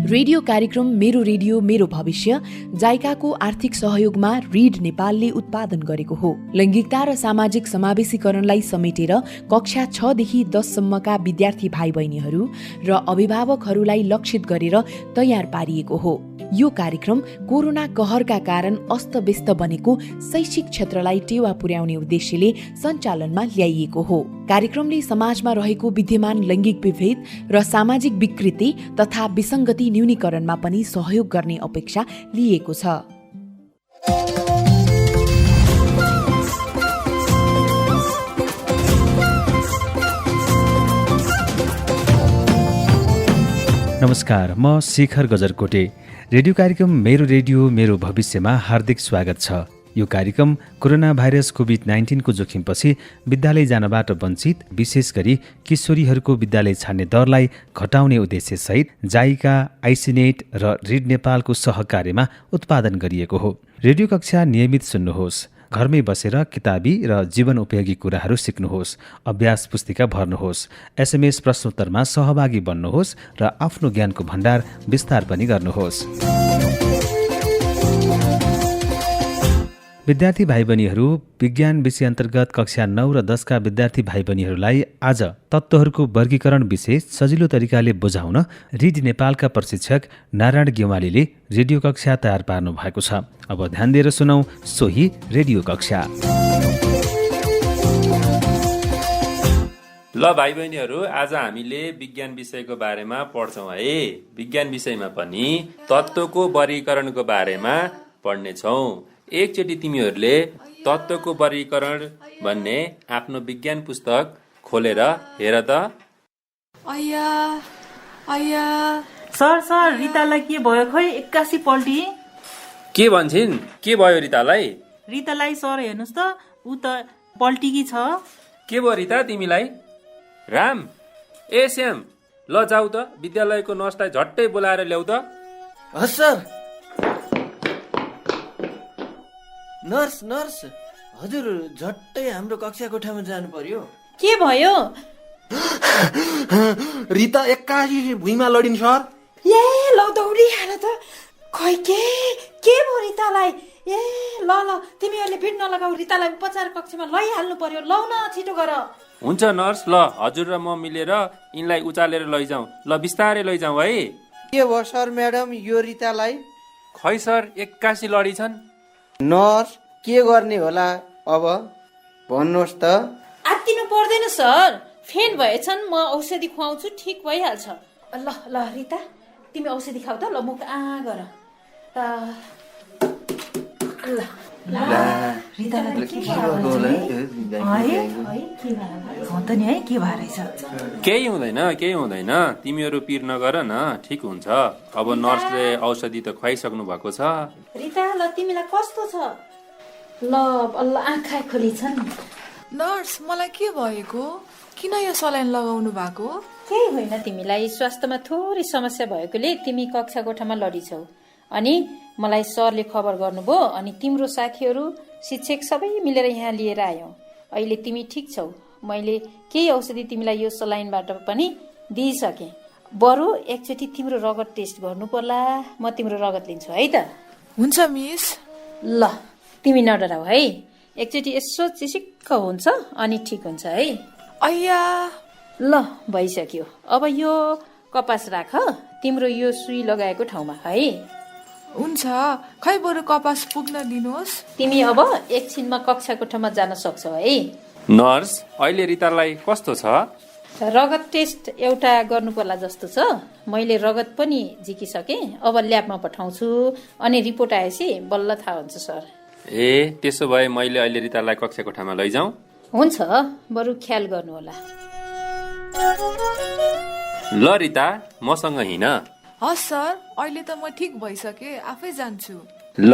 Radio कार्यक्रम मेरो radio मेरो भविष्य जाइकाको आर्थिक सहयोगमा रिड नेपालले उत्पादन गरेको हो। लैंगिकता र सामाजिक समावेशीकरणलाई समेटेर कक्षा 6 देखि 10 सम्मका विद्यार्थी भाइ बहिनीहरू र अभिभावकहरूलाई लक्षित गरेर तयार पारिएको हो। यो कार्यक्रम कोरोना कहरका कारण अस्तव्यस्त बनेको शैक्षिक क्षेत्रलाई टेवा पुर्याउने उद्देश्यले सञ्चालनमा ल्याइएको हो। कार्यक्रमले समाजमा रहेको विद्यमान लैंगिक विभेद र सामाजिक विकृति तथा विसङ्गति न्यूनीकरणमा पनि सहयोग गर्ने अपेक्षा लिएको छ। नमस्कार, म शेखर गजरकोटे। रेडियो कार्यक्रम मेरो रेडियो मेरो भविष्यमा हार्दिक स्वागत छ। यो कार्यक्रम कोरोना भाइरस कोभिड-19 को जोखिमपछि विद्यालय जानबाट वञ्चित विशेष गरी किशोरीहरूको विद्यालय छाड्ने दरलाई घटाउने उद्देश्यसहित जाइका, आइसिनेट र रिड नेपालको सहकार्यमा उत्पादन गरिएको हो। रेडियो कक्षा नियमित सुन्नुहोस्। घरमै बसेर किताबी र जीवन उपयोगी कुराहरू सिक्नुहोस्। अभ्यास पुस्तिका भर्नुहोस्। SMS प्रश्नोत्तरमा सहभागी बन्नुहोस् र आफ्नो ज्ञानको भण्डार विस्तार पनि गर्नुहोस्। विद्यार्थी भाइ बहिनीहरू, विज्ञान विषय अन्तर्गत कक्षा 9 र 10 का विद्यार्थी भाइ बहिनीहरूलाई आज तत्त्वहरूको वर्गीकरण विषय सजिलो तरिकाले बुझाउन रिड नेपालका प्रशिक्षक नारायण गेवालीले रेडियो कक्षा तयार पार्नु भएको छ। अब ध्यान दिएर सुनौ सोही रेडियो कक्षा। ल भाइ बहिनीहरू, आज हामीले विज्ञान विषयको बारेमा पढ्छौँ है। विज्ञान विषयमा पनि तत्त्वको वर्गीकरणको बारेमा पढ्नेछौँ। एकचोटि तिमीहरूले तत्त्वको वर्गीकरण भन्ने आफ्नो विज्ञान पुस्तक खोलेर हेर त। सर रितालाई के भयो खै? 81 पल्टी। के भन्छन्? के भयो रितालाई? रितालाई सर हेर्नुहोस् त, ऊ त पल्टीकी छ। के भयो रिता तिमीलाई? राम, ए श्याम, ल जाऊ त विद्यालयको नर्सलाई झट्टै बोलाएर ल्याऊ त। हस् सर। नर्स हजुर झट्टै हाम्रो कक्षा कोठामा जानु पर्यो। के भयो? रिता 81 भुइँमा लडिन् सर। ए ल दौडी हाल त। खै के भयो रितालाई? ए ल तिमीहरूले भिड नलगाऊ, रितालाई उपचार कक्षमा लैहाल्नु पर्यो। लौ न छिटो गर। हुन्छ नर्स, ल हजुर र म मिलेर यिनलाई उचालेर लैजाउँ। ल बिस्तारै लैजाउँ है। के भयो सर म्याडम यो रितालाई? खै सर 81 लडी छन्। नर्स के गर्ने होला अब भन्नुहोस् त। आत्तिनु पर्दैन सर, फेन भएछन्, म औषधि खुवाउँछु, ठिक भइहाल्छ। ल रिता तिमी औषधि खाऊ त। ल मुख गर। केही हुँदैन, तिमीहरू पिर नगर न, ठिक हुन्छ। अब नर्सले औषधि त खुवाइसक्नु भएको छ। रिता ल तिमीलाई कस्तो छ? ल आँखा खोली छन्। नर्स मलाई के भएको? किन यो सलाइन लगाउनु भएको? केही होइन, तिमीलाई स्वास्थ्यमा थोरै समस्या भएकोले तिमी कक्षा कोठामा लडिछौ। अनि मलाई सरले खबर गर्नुभयो, अनि तिम्रो साथीहरू शिक्षक सबै मिलेर यहाँ लिएर आयौँ। अहिले तिमी ठिक छौ। मैले केही औषधि तिमीलाई यो सलाइनबाट पनि दिइसकेँ। बरु एकचोटि तिम्रो रगत टेस्ट गर्नु पर्ला। म तिम्रो रगत लिन्छु है त। हुन्छ मिस। ल तिमी नडराऊ है। एकचोटि यसो चिसिक्क हुन्छ अनि ठिक हुन्छ है। अय्या ल भइसक्यो। अब यो कपास राख तिम्रो यो सुई लगाएको ठाउँमा है। हुन्छ, खै बरु कपास पुग्न दिनुहोस्। तिमी अब एकछिनमा कक्षा कोठामा जान सक्छौ है। नर्स, अहिले रितालाई कस्तो छ? रगत टेस्ट एउटा गर्नु पर्ला जस्तो छ। मैले रगत पनि झिकिसकेँ। अब ल्याबमा पठाउँछु, अनि रिपोर्ट आएपछि बल्ल थाहा हुन्छ सर। ए त्यसो भए मैले अहिले रितालाई कक्षा कोठामा लैजाउँ? हुन्छ, बरु ख्याल गर्नु होला। ल रिता, मसँग हिँड। हस् सर, अहिले त म ठिक भइसकेँ, आफै जान्छु। ल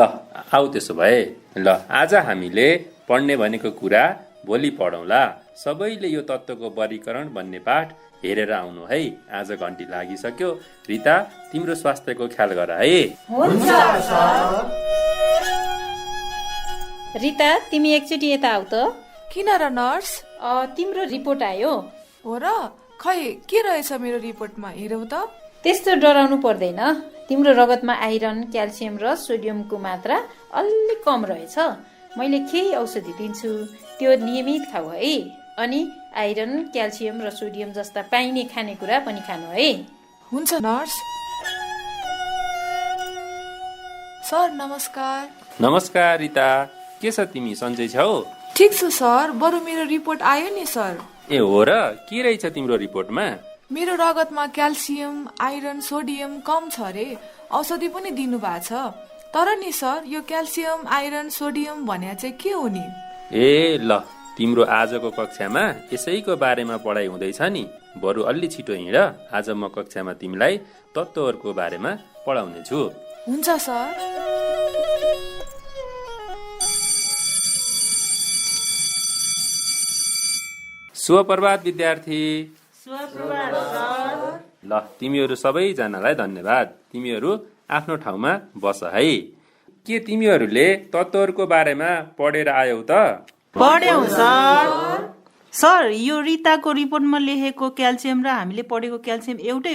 आऊ त्यसो भए। ल आज हामीले पढ्ने भनेको कुरा भोलि पढौँला। सबैले यो तत्त्वको वर्गीकरण भन्ने पाठ हेरेर आउनु है। आज घन्टी लागिसक्यो। रिता, तिम्रो स्वास्थ्यको ख्याल गर है। हुन्छ सर। रिता तिमी एकचोटि यता आऊ त। किन र नर्स? तिम्रो रिपोर्ट आयो। हो र? खै के रहेछ मेरो रिपोर्टमा, हेरौ त। त्यस्तो डराउनु पर्दैन। तिम्रो रगतमा आइरन, क्याल्सियम र सोडियमको मात्रा अलि कम रहेछ। मैले केही औषधि दिन्छु, त्यो नियमित खाऊ है। अनि आइरन, क्याल्सियम र सोडियम जस्ता पाइने खानेकुरा पनि खानु है। हुन्छ नर्स। सर नमस्कार। नमस्कार रिता, के छ तिमी सन्चै छौ? ठिक छु सर, बरु मेरो रिपोर्ट आयो नि सर। ए हो र, के रहेछ तिम्रो रिपोर्टमा? मेरो रगतमा क्याल्सियम, आइरन, सोडियम कम छ रे। औषधि पनि दिनु भएको छ। तर नि सर, यो क्याल्सियम, आइरन, सोडियम भने चाहिँ के हो नि? ए ल, तिम्रो आजको कक्षामा यसैको बारेमा पढाइ हुँदैछ नि। बरु अलि छिटो हिँड, आज म कक्षामा तिमीलाई तत्त्वहरूको बारेमा पढाउने छु। हुन्छ सर। शुभप्रभात विद्यार्थी। ल, तिमीहरू सबैजनालाई धन्यवाद। तिमीहरू आफ्नो ठाउँमा बस है। के तिमीहरूले तत्त्वहरूको बारेमा पढेर आयौ त? पढ्यौं सर। सर, यो रिताको रिपोर्टमा लेखेको क्याल्सियम र हामीले पढेको क्याल्सियम एउटै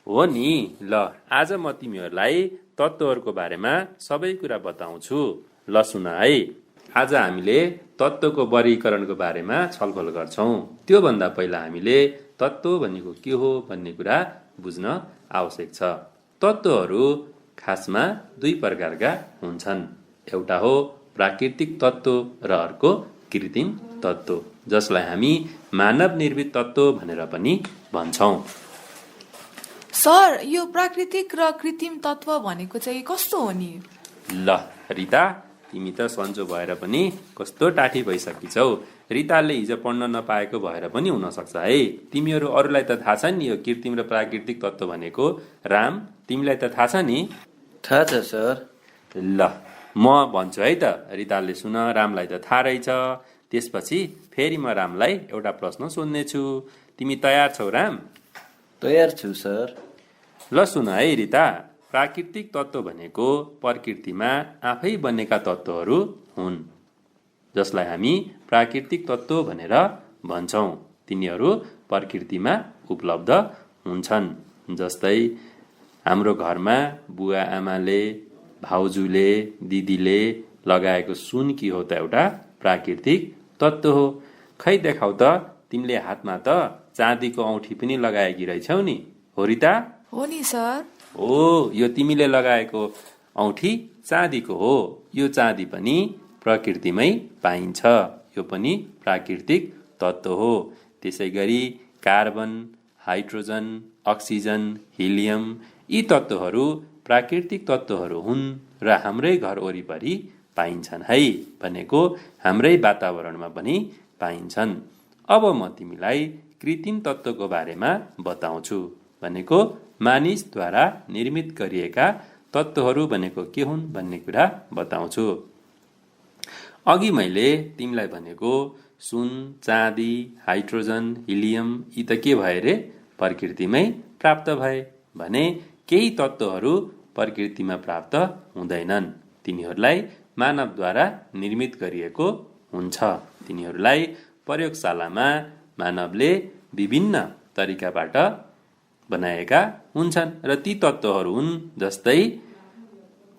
हो नि। ल, आज म तिमीहरूलाई तत्त्वहरूको बारेमा सबै कुरा बताउँछु। ल सुन है। आज हामीले तत्त्वको वर्गीकरणको बारेमा छलफल गर्छौं। त्योभन्दा पहिला हामीले तत्त्व भनेको के हो भन्ने कुरा बुझ्न आवश्यक छ। तत्त्वहरू खासमा दुई प्रकारका हुन्छन्। एउटा हो प्राकृतिक तत्त्व र अर्को कृत्रिम तत्त्व, जसलाई हामी मानव निर्मित तत्त्व भनेर पनि भन्छौं। सर, यो प्राकृतिक र कृत्रिम तत्त्व भनेको चाहिँ कस्तो हो नि? ल रिता, तिमी त सन्चो भएर पनि कस्तो टाठी भइसकिछौ। रिताले हिजो पढ्न नपाएको भएर पनि हुन सक्छ है। तिमीहरू अरूलाई त थाहा छ नि यो कृत्रिम र प्राकृतिक तत्त्व भनेको। राम, तिमीलाई त थाहा छ नि? थाहा छ सर। ल, म भन्छु है त। रिताले सुन, रामलाई त थाहा रहेछ। त्यसपछि फेरि म रामलाई एउटा प्रश्न सोध्नेछु। तिमी तयार छौ राम? तयार छु सर। ल सुन है रिता, प्राकृतिक तत्त्व भनेको प्रकृतिमा आफै बनेका तत्त्वहरू हुन्, जसलाई हामी प्राकृतिक तत्त्व भनेर भन्छौं। तिनीहरू प्रकृतिमा उपलब्ध हुन्छन्। जस्तै हाम्रो घरमा बुवा आमाले, भाउजूले, दिदीले लगाएको सुन के हो त एउटा प्राकृतिक तत्त्व हो। खै देखाउ त, तिमीले हातमा त चाँदीको औँठी पनि लगाएकी रहेछौ नि, हो रिता? हो नि सर। हो, यो तिमीले लगाएको औँठी चाँदीको हो। यो चाँदी पनि प्रकृतिमै पाइन्छ। यो पनि प्राकृतिक तत्त्व हो। त्यसै गरी कार्बन, हाइड्रोजन, अक्सिजन, हिलियम यी तत्त्वहरू प्राकृतिक तत्त्वहरू हुन् र हाम्रै घर वरिपरि पाइन्छन् है। भनेको हाम्रै वातावरणमा पनि पाइन्छन्। अब म तिमीलाई कृत्रिम तत्त्वको बारेमा बताउँछु। भनेको मानिसद्वारा निर्मित गरिएका तत्त्वहरू भनेको के हुन् भन्ने कुरा बताउँछु। अघि मैले तिमीलाई भनेको सुन, चाँदी, हाइड्रोजन, हिलियम यी त के भए रे? प्रकृतिमै प्राप्त भए। भने केही तत्त्वहरू प्रकृतिमा प्राप्त हुँदैनन्। तिनीहरूलाई मानवद्वारा निर्मित गरिएको हुन्छ। तिनीहरूलाई प्रयोगशालामा मानवले विभिन्न तरिकाबाट बनाएका हुन्छन् र ती तत्त्वहरू हुन् जस्तै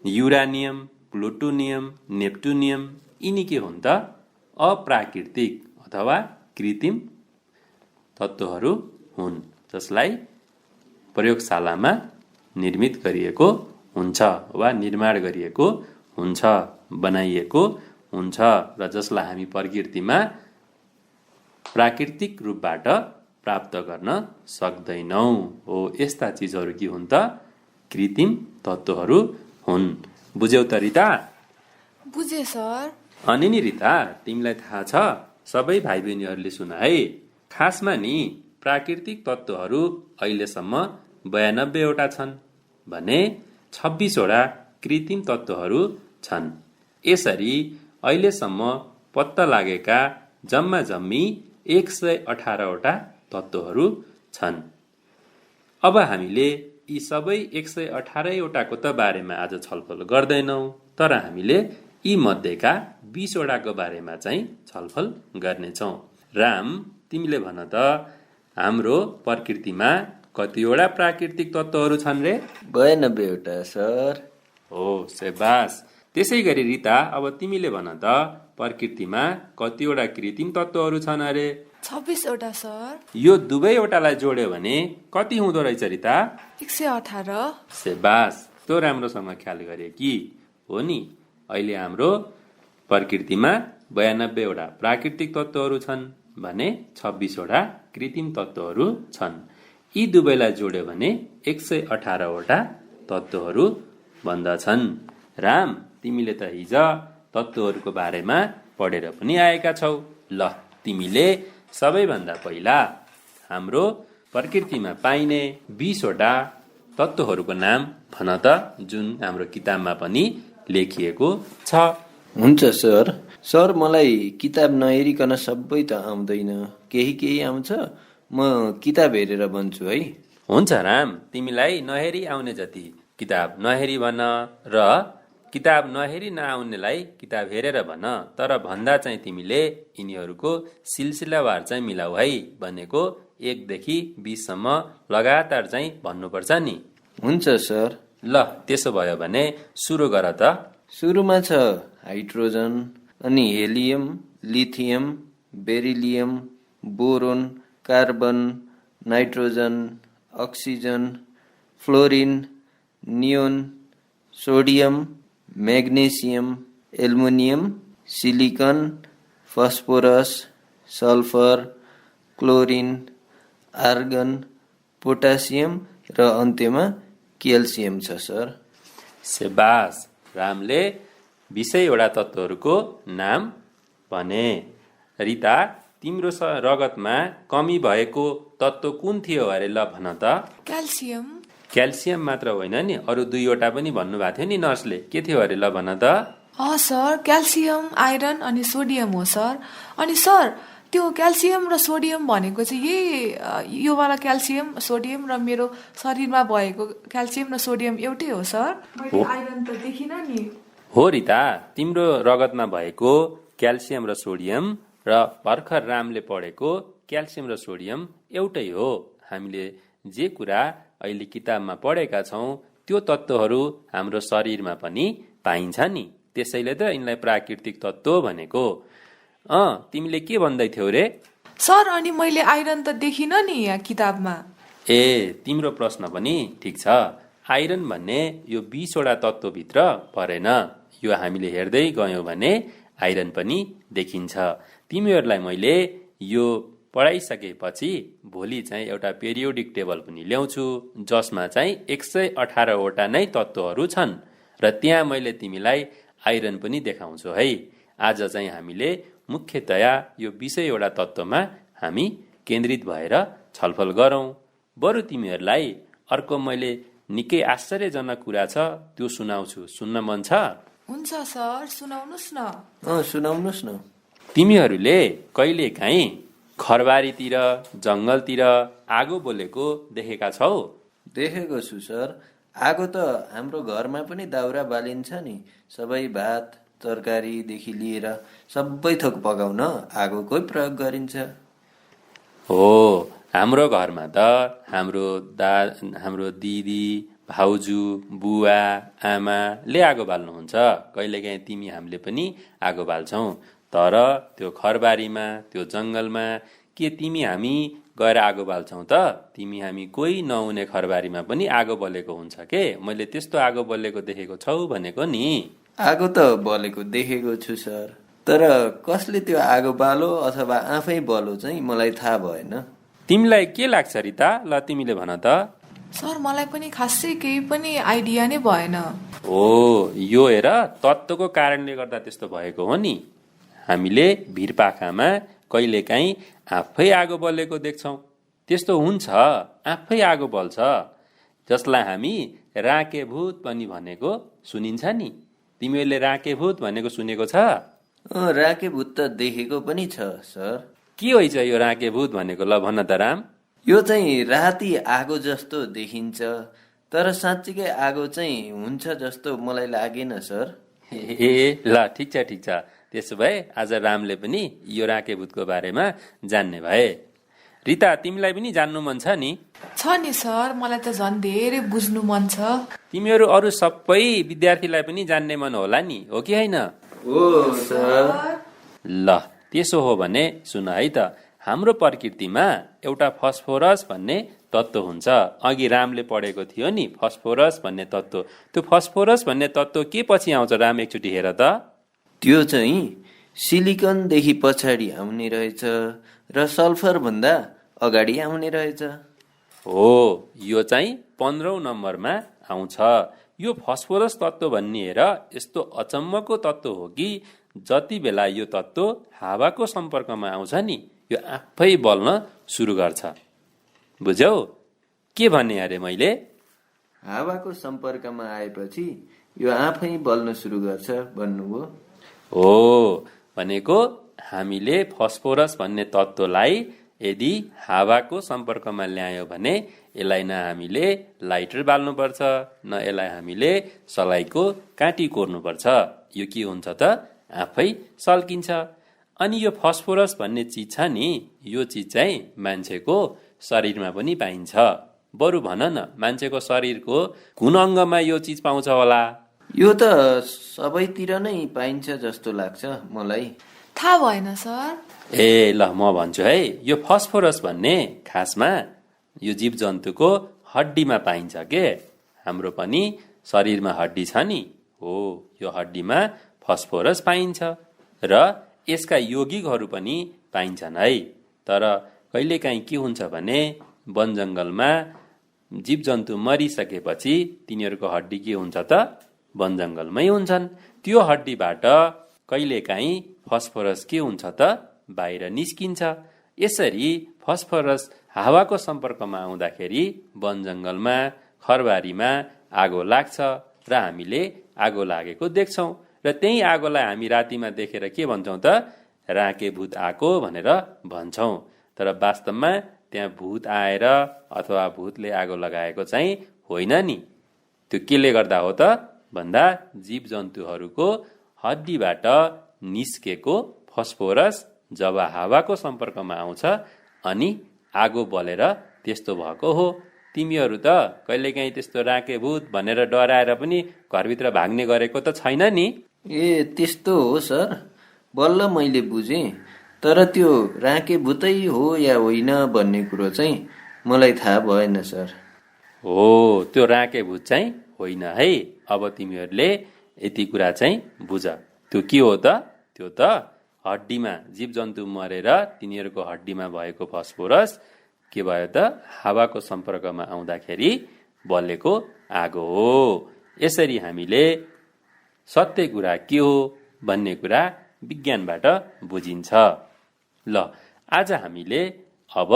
युरानियम, प्लुटोनियम, नेप्टुनियम। यिनी के हुन् त? अप्राकृतिक अथवा कृत्रिम तत्त्वहरू हुन्, जसलाई प्रयोगशालामा निर्मित गरिएको हुन्छ वा निर्माण गरिएको हुन्छ, बनाइएको हुन्छ र जसलाई हामी प्रकृतिमा प्राकृतिक रूपबाट प्राप्त गर्न सक्दैनौं। हो, यस्ता चिजहरू के हुन् त? कृत्रिम तत्त्वहरू हुन्। बुझ्यौ त रिता? बुझे सर। अनि नि रिता, तिमीलाई थाहा छ? सबै भाइ बहिनीहरूले सुन है। खासमा नि प्राकृतिक तत्त्वहरू अहिलेसम्म 92 वटा छन् भने 26 वटा कृत्रिम तत्त्वहरू छन्। यसरी अहिलेसम्म पत्ता लागेका जम्मा जम्मी 118 वटा तत्त्वहरू छन्। अब हामीले यी सबै 118 वटाको त बारेमा आज छलफल गर्दैनौं, तर हामीले यी मध्येका 20 वटाको बारेमा चाहिँ छलफल गर्नेछौं। राम, तिमीले भन त, हाम्रो प्रकृतिमा कतिवटा प्राकृतिक तत्त्वहरू छन् रे? 92 वटा सर। हो, सेबास। त्यसै गरी रिता, अब तिमीले भन त प्रकृतिमा कतिवटा कृत्रिम तत्त्वहरू छन् अरे? 26 वटा सर। यो दुवैवटालाई जोड्यो भने कति हुँदो रहेछ रिता? 118। सेबास, त्यो राम्रोसँग ख्याल गरे कि हो नि। अहिले हाम्रो प्रकृतिमा 92 वटा प्राकृतिक तत्त्वहरू छन् भने 26 वटा कृत्रिम तत्त्वहरू छन्। यी दुवैलाई जोड्यो भने 118 वटा तत्त्वहरू बन्दछन्। राम, तिमीले त हिज तत्त्वहरूको बारेमा पढेर पनि आएका छौ। ल, तिमीले सबैभन्दा पहिला हाम्रो प्रकृतिमा पाइने 20 वटा तत्त्वहरूको नाम भन त, जुन हाम्रो किताबमा पनि लेखिएको छ। हुन्छ सर। सर, मलाई किताब नहेरिकन सबै त आउँदैन, केही आउँछ। म किताब हेरेर भन्छु है। हुन्छ राम, तिमीलाई नहेरी आउने जति किताब नहेरी भन र किताब नहेरी नआउनेलाई किताब हेरेर भन। तर भन्दा चाहिँ तिमीले यिनीहरूको सिलसिलावार चाहिँ मिलाऊ है। भनेको 1 देखि 20 सम्म लगातार चाहिँ भन्नुपर्छ नि। हुन्छ सर। ल, त्यसो भयो भने सुरु गर त। सुरुमा छ हाइड्रोजन, अनि helium, lithium, beryllium, boron, carbon, nitrogen, oxygen, fluorine, neon, sodium, magnesium, aluminium, silicon, phosphorus, sulphur, chlorine, argon, potassium र अन्त्यमा क्याल्सियम छ सर। सेबास, रामले 20 वटा तत्त्वहरूको नाम भने। रिता, तिम्रो रगतमा कमी भएको तत्त्व कुन थियो अरे? ल भन त। क्याल्सियम। क्याल्सियम मात्र होइन नि, अरू 2 वटा पनि भन्नुभएको थियो नि नर्सले। के थियो अरे? ल भन त। सर, क्याल्सियम, आइरन अनि सोडियम हो सर। अनि सर, त्यो क्याल्सियम र सोडियम भनेको चाहिँ यो वाला क्याल्सियम, सोडियम र मेरो शरीरमा भएको क्याल्सियम र सोडियम एउटै हो सर? मैले आइरन त देखिनँ नि। हो रिता, तिम्रो रगतमा भएको क्याल्सियम र सोडियम र भर्खर रामले पढेको क्याल्सियम र सोडियम एउटै हो। हामीले जे कुरा अहिले किताबमा पढेका छौँ त्यो तत्त्वहरू हाम्रो शरीरमा पनि पाइन्छ नि। त्यसैले त यिनलाई प्राकृतिक तत्त्व भनेको। तिमीले के भन्दै थियौ रे? सर, अनि मैले आइरन त देखिनँ नि यहाँ किताबमा। तिम्रो प्रश्न पनि ठिक छ। आइरन भन्ने यो 20 वटा तत्त्वभित्र परेन। यो हामीले हेर्दै गयौँ भने आइरन पनि देखिन्छ। तिमीहरूलाई मैले यो पढाइसकेपछि भोलि चाहिँ एउटा पेरियोडिक टेबल पनि ल्याउँछु, जसमा चाहिँ 118 वटा नै तत्त्वहरू छन् र त्यहाँ मैले तिमीलाई आइरन पनि देखाउँछु है। आज चाहिँ हामीले मुख्यतया यो 20 वटा तत्त्वमा हामी केन्द्रित भएर छलफल गरौँ। बरु तिमीहरूलाई अर्को मैले निकै आश्चर्यजनक कुरा छ त्यो सुनाउँछु, सुन्न मन छ? हुन्छ सर, सुनाउनुस् न। सुनाउनुस् न। तिमीहरूले कहिलेकाहीँ खरबारीतिर, जङ्गलतिर आगो बोलेको देखेका छौ? देखेको छु सर। आगो त हाम्रो घरमा पनि दाउरा बालिन्छ नि। सबै भात तरकारीदेखि लिएर सबै थोक पकाउन आगोकै प्रयोग गरिन्छ। हो, हाम्रो घरमा त हाम्रो दिदी, भाउजू, बुवा, आमाले आगो बाल्नुहुन्छ। कहिलेकाहीँ तिमी हामीले पनि आगो बाल्छौँ। तर त्यो खरबारीमा, त्यो जङ्गलमा के तिमी हामी गएर आगो बाल्छौँ त? तिमी हामी कोही नहुने खरबारीमा पनि आगो बलेको हुन्छ के? मैले त्यस्तो आगो बलेको देखेको छौ भनेको नि। आगो त बलेको देखेको छु सर, तर कसले त्यो आगो बालो अथवा आफै बलो चाहिँ मलाई थाहा भएन। तिमीलाई के लाग्छ रिता? ल तिमीले भन त। सर, मलाई पनि खासै केही पनि आइडिया नै भएन। यो हेर, तत्त्वको कारणले गर्दा त्यस्तो भएको हो नि। हामीले भिरपाखामा कहिलेकाहीँ आफै आगो बलेको देख्छौँ। त्यस्तो हुन्छ, आफै आगो बल्छ, जसलाई हामी राके भूत पनि भनेको सुनिन्छ नि। तिमीहरूले राके भूत भनेको सुनेको छ? राके भूत त देखेको पनि छ सर। के होइछ यो राके भूत भनेको? ल भन त राम। यो चाहिँ राति आगो जस्तो देखिन्छ, तर साँच्चीकै आगो चाहिँ हुन्छ जस्तो मलाई लागेन सर। ल ठिक छ। त्यसो भए आज रामले पनि यो राके भूतको बारेमा जान्ने भए। रिता, तिमीलाई पनि जान्नु मन छ नि? छ नि सर, मलाई त झन् धेरै बुझ्नु मन छ। तिमीहरू अरू सबै विद्यार्थीलाई पनि जान्ने मन होला नि, हो कि होइन? हो सर। ल, त्यसो हो भने सुन है त। हाम्रो प्रकृतिमा एउटा फस्फोरस भन्ने तत्त्व हुन्छ। अघि रामले पढेको थियो नि फस्फोरस भन्ने तत्त्व। त्यो फस्फोरस भन्ने तत्त्व के पछि आउँछ राम, एकचोटि हेर त। त्यो चाहिँ सिलिकनदेखि पछाडि आउने रहेछ र सल्फर भन्दा अगाडि आउने रहेछ। हो, यो चाहिँ 15औं नम्बरमा आउँछ। यो फस्फोरस तत्त्व भन्ने हेर यस्तो अचम्मको तत्त्व हो कि जति बेला यो तत्त्व हावाको सम्पर्कमा आउँछ नि, यो आफै बल्न सुरु गर्छ। बुझ्यौ के भने अरे मैले? हावाको सम्पर्कमा आएपछि यो आफै बल्न सुरु गर्छ भन्नुभयो। हो, भनेको हामीले फस्फोरस भन्ने तत्त्वलाई यदि हावाको सम्पर्कमा ल्यायो भने यसलाई न हामीले लाइटर बाल्नुपर्छ, न यसलाई हामीले सलाइको काँटी कोर्नुपर्छ। यो के हुन्छ त, आफै सल्किन्छ। अनि यो फस्फोरस भन्ने चिज छ नि, यो चिज चाहिँ मान्छेको शरीरमा पनि पाइन्छ। बरु भन न, मान्छेको शरीरको कुन अङ्गमा यो चिज पाउँछ होला? यो त सबैतिर नै पाइन्छ जस्तो लाग्छ मलाई। थाहा भएन सर। ए ल, म भन्छु है। यो फस्फोरस भन्ने खासमा यो जीव जन्तुको हड्डीमा पाइन्छ के। हाम्रो पनि शरीरमा हड्डी छ नि, हो, यो हड्डीमा फस्फोरस पाइन्छ र यसका यौगिकहरू पनि पाइन्छन् है। तर कहिलेकाहीँ के हुन्छ भने वन जङ्गलमा जीव जन्तु मरिसकेपछि तिनीहरूको हड्डी के हुन्छ त, वन जङ्गलमै हुन्छन्। त्यो हड्डीबाट कहिलेकाहीँ फस्फोरस के हुन्छ त, बाहिर निस्किन्छ। यसरी फस्फोरस हावाको सम्पर्कमा आउँदाखेरि वन जङ्गलमा खरबारीमा आगो लाग्छ र हामीले आगो लागेको देख्छौँ। र त्यही आगोलाई हामी रातिमा देखेर के भन्छौँ त, राके भूत आएको भनेर भन्छौँ। तर वास्तवमा त्यहाँ भूत आएर अथवा भूतले आगो लगाएको चाहिँ होइन नि। त्यो केले गर्दा हो त भन्दा जीव जन्तुहरूको हड्डीबाट निस्केको फस्फोरस जब हावाको सम्पर्कमा आउँछ अनि आगो बलेर त्यस्तो भएको हो। तिमीहरू त कहिलेकाहीँ त्यस्तो राके भूत भनेर डराएर पनि घरभित्र भाग्ने गरेको त छैन नि? ए त्यस्तो हो सर, बल्ल मैले बुझेँ। तर त्यो राके भूतै हो या होइन भन्ने कुरो चाहिँ मलाई थाहा भएन सर। हो, त्यो राके भूत चाहिँ होइन है। अब तिमीहरूले यति कुरा चाहिँ बुझ। त्यो के हो त, त्यो त हड्डीमा जीव जन्तु मरेर तिनीहरूको हड्डीमा भएको फस्फोरस के भयो त, हावाको सम्पर्कमा आउँदाखेरि बलेको आगो हो। यसरी हामीले सत्य कुरा के हो भन्ने कुरा विज्ञानबाट बुझिन्छ। ल, आज हामीले अब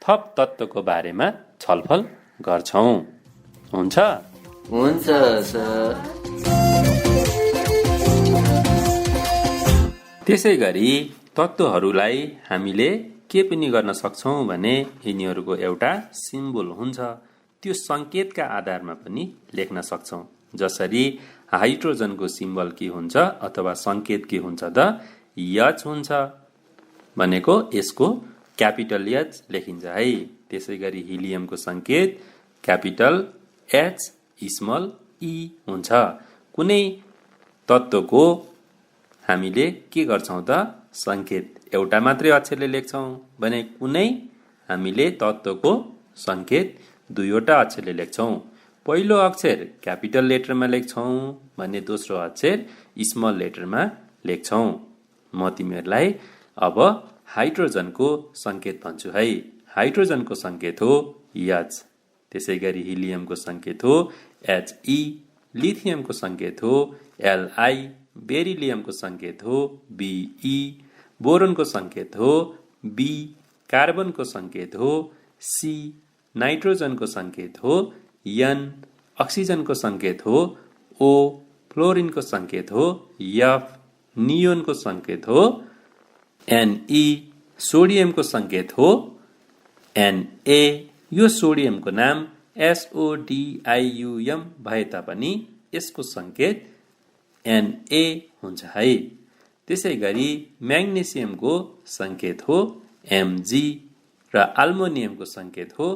थप तत्त्वको बारेमा छलफल गर्छौं। हुन्छ? हुन्छ सर। त्यसै गरी तत्त्वहरूलाई हामीले के पनि गर्न सक्छौं भने यिनीहरूको एउटा सिम्बोल हुन्छ। त्यो संकेतका आधारमा पनि लेख्न सक्छौं। जसरी हाइड्रोजनको सिम्बल के हुन्छ अथवा संकेत के हुन्छ त, एच हुन्छ। भनेको यसको क्यापिटल एच लेखिन्छ है। त्यसै गरी हिलियमको संकेत क्यापिटल एच स्मल ई हुन्छ। कुनै तत्त्वको हामीले के गर्छौं त, संकेत एउटा मात्रै अक्षरले लेख्छौं भने कुनै हामीले तत्त्वको संकेत दुईवटा अक्षरले लेख्छौं। पहिलो अक्षर क्यापिटल लेटरमा लेख्छौं भने दोस्रो अक्षर स्मल लेटरमा लेख्छौं। म तिमीहरूलाई अब हाइड्रोजनको संकेत भन्छु है। हाइड्रोजनको संकेत हो एच। त्यसै गरी हिलियमको संकेत हो HE, लिथियमको संकेत हो Li, बेरिलियमको संकेत हो Be, बोरोनको संकेत हो B, कार्बनको संकेत हो C, नाइट्रोजनको संकेत हो N, अक्सिजनको संकेत हो O, फ्लोरिनको संकेत हो F, नियोनको संकेत हो Ne, सोडियमको संकेत हो Na। यो सोडियमको नाम SODIUM भए तापनि यसको संकेत Na हुन्छ है। त्यसै गरी म्याग्नेसियमको संकेत हो Mg र र अल्मुनियमको सङ्केत हो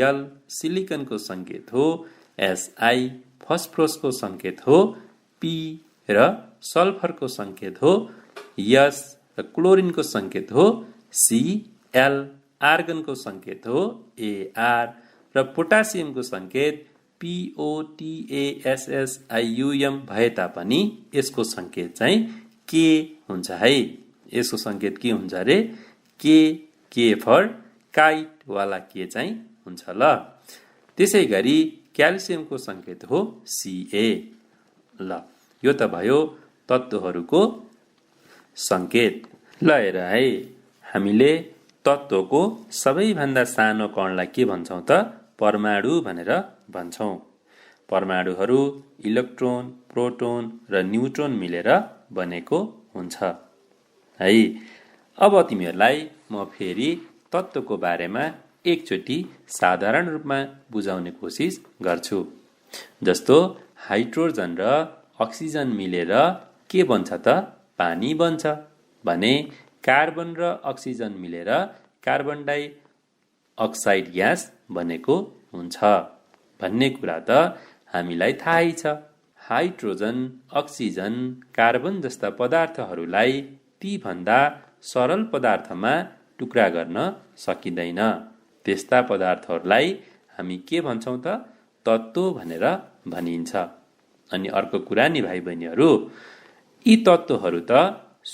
Al, सिलिकनको सङ्केत हो Si, फस्फोरसको सङ्केत हो P र सल्फरको सङ्केत हो S र क्लोरिनको सङ्केत हो Cl, आर्गनको सङ्केत हो Ar र पोटासियमको सङ्केत POTASSIUM भए तापनि यसको सङ्केत चाहिँ के हुन्छ है। यसको सङ्केत के हुन्छ रे? के फर काइट वाला के चाहिँ हुन्छ ल। त्यसै गरी क्याल्सियमको सङ्केत हो Ca। ल यो त भयो तत्त्वहरूको सङ्केत। ल हेर है, हामीले तत्त्वको सबैभन्दा सानो कणलाई के भन्छौँ त? परमाणु भनेर भन्छौँ। परमाणुहरू इलेक्ट्रोन, प्रोटोन र न्युट्रोन मिलेर बनेको हुन्छ है। अब तिमीहरूलाई म फेरि तत्त्वको बारेमा एकचोटि साधारण रूपमा बुझाउने कोसिस गर्छु। जस्तो हाइड्रोजन र अक्सिजन मिलेर के बन्छ त? पानी बन्छ भने कार्बन र अक्सिजन मिलेर कार्बन डाइअक्साइड ग्यास बनेको हुन्छ भन्ने कुरा त हामीलाई थाहै छ। हाइड्रोजन, अक्सिजन, कार्बन जस्ता पदार्थहरूलाई ती भन्दा सरल पदार्थमा टुक्रा गर्न सकिँदैन। त्यस्ता पदार्थहरूलाई हामी के भन्छौँ त? तत्त्व भनेर भनिन्छ। अनि अर्को कुरा नि भाइ बहिनीहरू, यी तत्त्वहरू त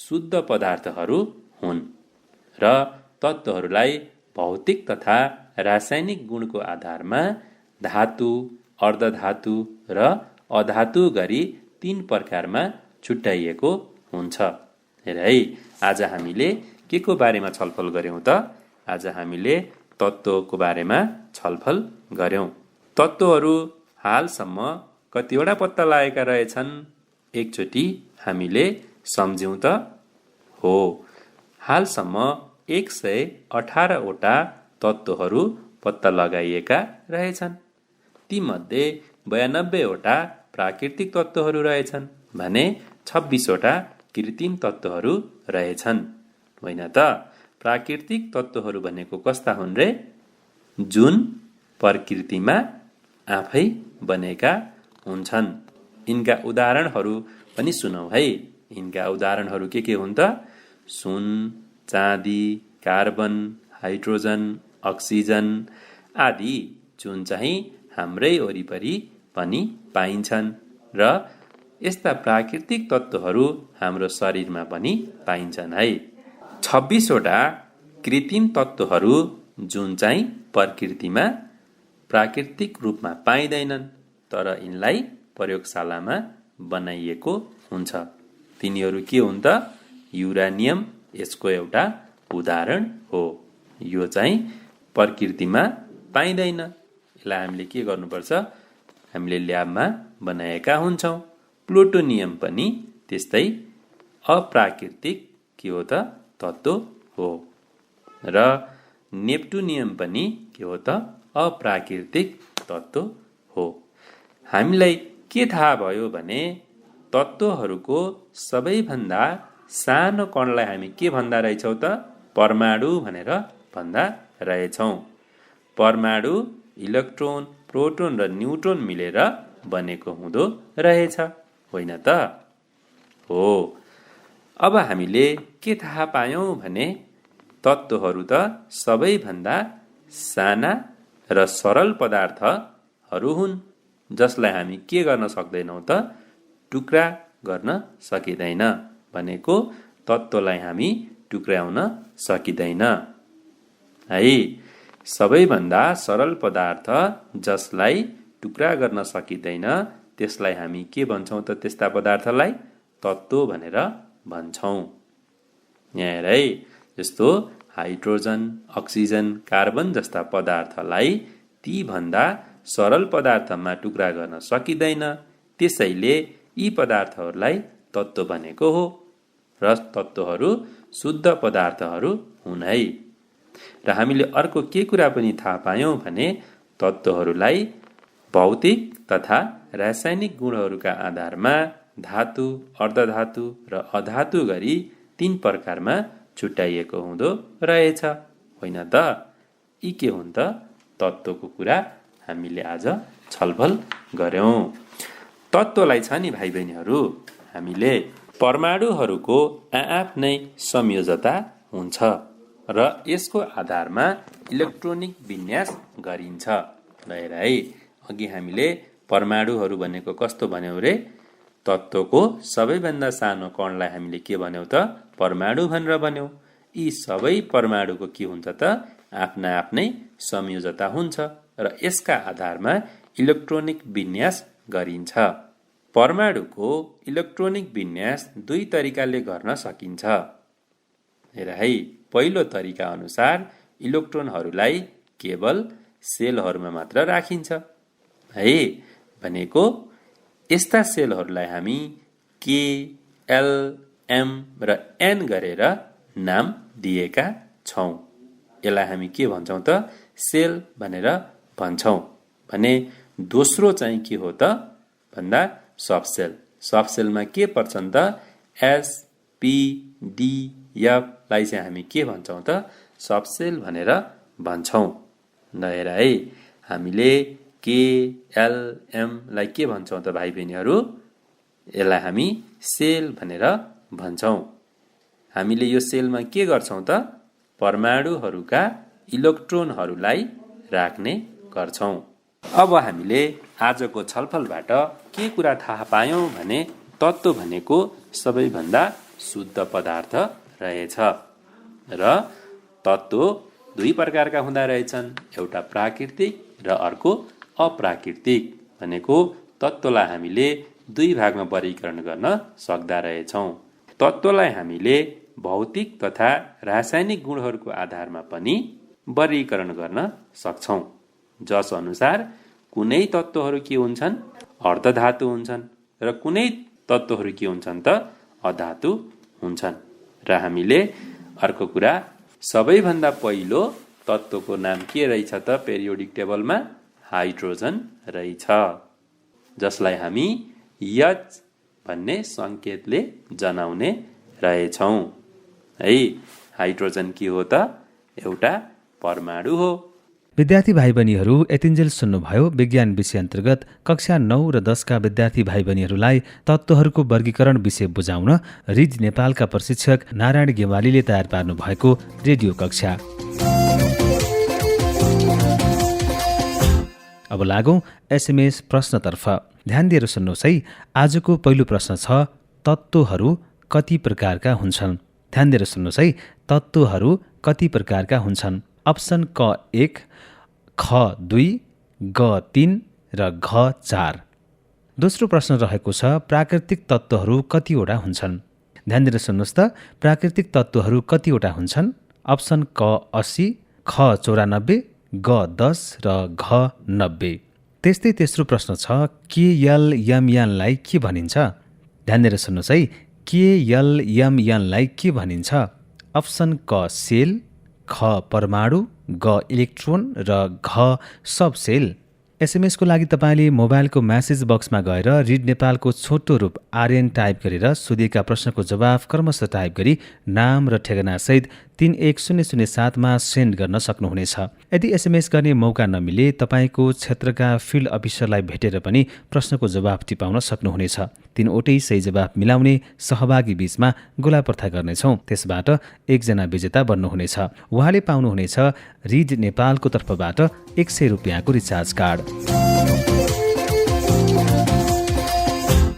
शुद्ध पदार्थहरू हुन् र तत्त्वहरूलाई भौतिक तथा रासायनिक गुणको आधारमा धातु, अर्धधातु र अधातु गरी 3 प्रकारमा छुट्याइएको हुन्छ। हेर है, आज हामीले के को बारेमा छलफल गर्यौं त? आज हामीले तत्त्वको बारेमा छलफल गर्यौं। तत्त्वहरू हालसम्म कतिवटा पत्ता लागेका रहेछन्? एकचोटि हामीले सम्झ्यौं त? हो, हालसम्म 118 वटा तत्त्वहरू पत्ता लगाइएका रहेछन्। तीमध्ये 92 वटा प्राकृतिक तत्त्वहरू रहेछन् भने 26 वटा कृत्रिम तत्त्वहरू रहेछन्। होइन त? प्राकृतिक तत्त्वहरू भनेको कस्ता हुन् रे? जुन प्रकृतिमा आफै बनेका हुन्छन्। यिनका उदाहरणहरू पनि सुनौ है। यिनका उदाहरणहरू के हुन् त? सुन, चाँदी, कार्बन, हाइड्रोजन, अक्सिजन आदि, जुन चाहिँ हाम्रै वरिपरि पनि पाइन्छन् र यस्ता प्राकृतिक तत्त्वहरू हाम्रो शरीरमा पनि पाइन्छन् है। 26 वटा कृत्रिम तत्त्वहरू जुन चाहिँ प्रकृतिमा प्राकृतिक रूपमा पाइँदैनन् तर यिनलाई प्रयोगशालामा बनाइएको हुन्छ। तिनीहरू के हुन् त? युरानियम यसको एउटा उदाहरण हो। यो चाहिँ प्रकृतिमा पाइँदैन। यसलाई हामीले के गर्नुपर्छ? हामीले ल्याबमा बनाएका हुन्छौँ। प्लुटोनियम पनि त्यस्तै अप्राकृतिक के हो त? तत्त्व हो। र नेप्टुनियम पनि के हो त? अप्राकृतिक तत्त्व हो। हामीलाई के थाहा भयो भने तत्त्वहरूको सबैभन्दा सानो कणलाई हामी के भन्दा रहेछौँ त? परमाणु भनेर भन्दा रहेछौँ। परमाणु इलेक्ट्रोन, प्रोटोन र न्युट्रोन मिलेर बनेको हुँदो रहेछ। होइन त? हो। अब हामीले के थाहा पायौँ भने तत्त्वहरू त सबैभन्दा साना र सरल पदार्थहरू हुन् जसलाई हामी के गर्न सक्दैनौँ त? टुक्रा गर्न सकिँदैन। भनेको तत्त्वलाई हामी टुक्राउन सकिँदैन है। सबैभन्दा सरल पदार्थ जसलाई टुक्रा गर्न सकिँदैन त्यसलाई हामी के भन्छौँ त? त्यस्ता पदार्थलाई तत्त्व भनेर भन्छौँ। यहाँ हेर है, जस्तो हाइड्रोजन, अक्सिजन, कार्बन जस्ता पदार्थलाई ती भन्दा सरल पदार्थमा टुक्रा गर्न सकिँदैन। त्यसैले यी पदार्थहरूलाई तत्त्व भनेको हो र तत्त्वहरू शुद्ध पदार्थहरू हुन् है। र हामीले अर्को के कुरा पनि थाहा पायौँ भने तत्त्वहरूलाई भौतिक तथा रासायनिक गुणहरूका आधारमा धातु, अर्धधातु र अधातु गरी 3 प्रकारमा छुट्याइएको हुँदो रहेछ। होइन त? यी के हुन् त? तत्त्वको कुरा हामीले आज छलफल गर्यौं। तत्त्वलाई छ नि भाइ बहिनीहरू, हामीले परमाणुहरूको आआफ्नै संयोजता हुन्छ र यसको आधारमा इलेक्ट्रोनिक विन्यास गरिन्छ। हेर है, अघि हामीले परमाणुहरू भनेको कस्तो भन्यौं रे? तत्त्वको सबैभन्दा सानो कणलाई हामीले के भन्यौं त? परमाणु भनेर भन्यौं। यी सबै परमाणुको के हुन्छ त? आफ्ना आफ्नै संयोजता हुन्छ र यसका आधारमा इलेक्ट्रोनिक विन्यास गरिन्छ। परमाणुको इलेक्ट्रोनिक विन्यास दुई तरिकाले गर्न सकिन्छ। हेर है, पहिलो तरिका अनुसार इलेक्ट्रोनहरूलाई केवल सेलहरूमा मात्र राखिन्छ है। भनेको यस्ता सेलहरूलाई हामी के, एल, एम र एन गरेर नाम दिएका छौं। यसलाई हामी के भन्छौं त? सेल भनेर भन्छौं। भने दोस्रो चाहिँ के हो त भन्दा सबसेल। सबसेलमा के पर्छन् त? एस, पी, डी, एफ लाई चाहिँ हामी के भन्छौं त? सबसेल भनेर भन्छौं। हेर है, हामीले के, एल, एम लाई के भन्छौं त भाइ बहिनीहरू? यसलाई हामी सेल भनेर भन्छौं। हामीले यो सेलमा के गर्छौं त? परमाणुहरूका इलेक्ट्रोनहरूलाई राख्ने गर्छौं। अब हामीले आजको छलफलबाट के कुरा थाहा पायौं भने तत्त्व भनेको सबैभन्दा शुद्ध पदार्थ रहेछ र तत्त्व दुई प्रकारका हुँदा रहेछन्, एउटा प्राकृतिक र अर्को अप्राकृतिक। भनेको तत्त्वलाई हामीले दुई भागमा वर्गीकरण गर्न सक्दा रहेछौं। तत्त्वलाई हामीले भौतिक तथा रासायनिक गुणहरूको आधारमा पनि वर्गीकरण गर्न सक्छौं। जस अनुसार कुनै तत्त्वहरू के हुन्छन्? अर्धधातु हुन्छन् र कुनै तत्त्वहरू के हुन्छन् त? अधातु हुन्छन्। र हामीले अर्को कुरा, सबैभन्दा पहिलो तत्त्वको नाम के रहेछ त पेरियोडिक टेबलमा? हाइड्रोजन रहेछ, जसलाई हामी H भन्ने संकेतले जनाउने रहेछौं है। हाइड्रोजन के हो त? एउटा परमाणु हो। विद्यार्थी भाइ बहिनीहरू, यतिन्जेल सुन्नुभयो विज्ञान विषय अन्तर्गत कक्षा 9 र 10 का विद्यार्थी भाइ बहिनीहरूलाई तत्त्वहरूको वर्गीकरण विषय बुझाउन रिज नेपालका प्रशिक्षक नारायण गेवालीले तयार पार्नु भएको रेडियो कक्षा। अब लागौं एसएमएस प्रश्नतर्फ। ध्यान दिएर सुन्नुहोस् है। आजको पहिलो प्रश्न छ, तत्त्वहरू कति प्रकारका हुन्छन्? ध्यान दिएर सुन्नुहोस् है। तत्त्वहरू कति प्रकारका हुन्छन्? अप्सन क 1, ख 2, ग 3 र घ 4। दोस्रो प्रश्न रहेको छ, प्राकृतिक तत्त्वहरू कतिवटा हुन्छन्? ध्यान दिएर सुन्नुहोस् त। प्राकृतिक तत्त्वहरू कतिवटा हुन्छन्? अप्सन क 80, ख 94, ग 10 र घ 90। त्यस्तै तेस्रो प्रश्न छ, केएलएमएनलाई के भनिन्छ? ध्यान दिएर सुन्नुहोस् है। केएलएमएनलाई के भनिन्छ? अप्सन क सेल, ख परमाणु, ग इलेक्ट्रोन र घ सबसेल। एसएमएसको लागि तपाईँले मोबाइलको म्यासेज बक्समा गएर रिड नेपालको छोटो रूप आर्यन टाइप गरेर सोधिएका प्रश्नको जवाफ क्रमशः टाइप गरी नाम र ठेगानासहित 31007मा सेन्ड गर्न सक्नुहुनेछ। यदि एसएमएस गर्ने मौका नमिले तपाईँको क्षेत्रका फिल्ड अफिसरलाई भेटेर पनि प्रश्नको जवाफ टिपाउन सक्नुहुनेछ। 3वटै सही जवाफ मिलाउने सहभागी बीचमा गोलापर्था गर्नेछौँ। त्यसबाट एकजना विजेता बन्नुहुनेछ। उहाँले पाउनुहुनेछ रिड नेपालको तर्फबाट 100 रुपियाँको रिचार्ज कार्ड।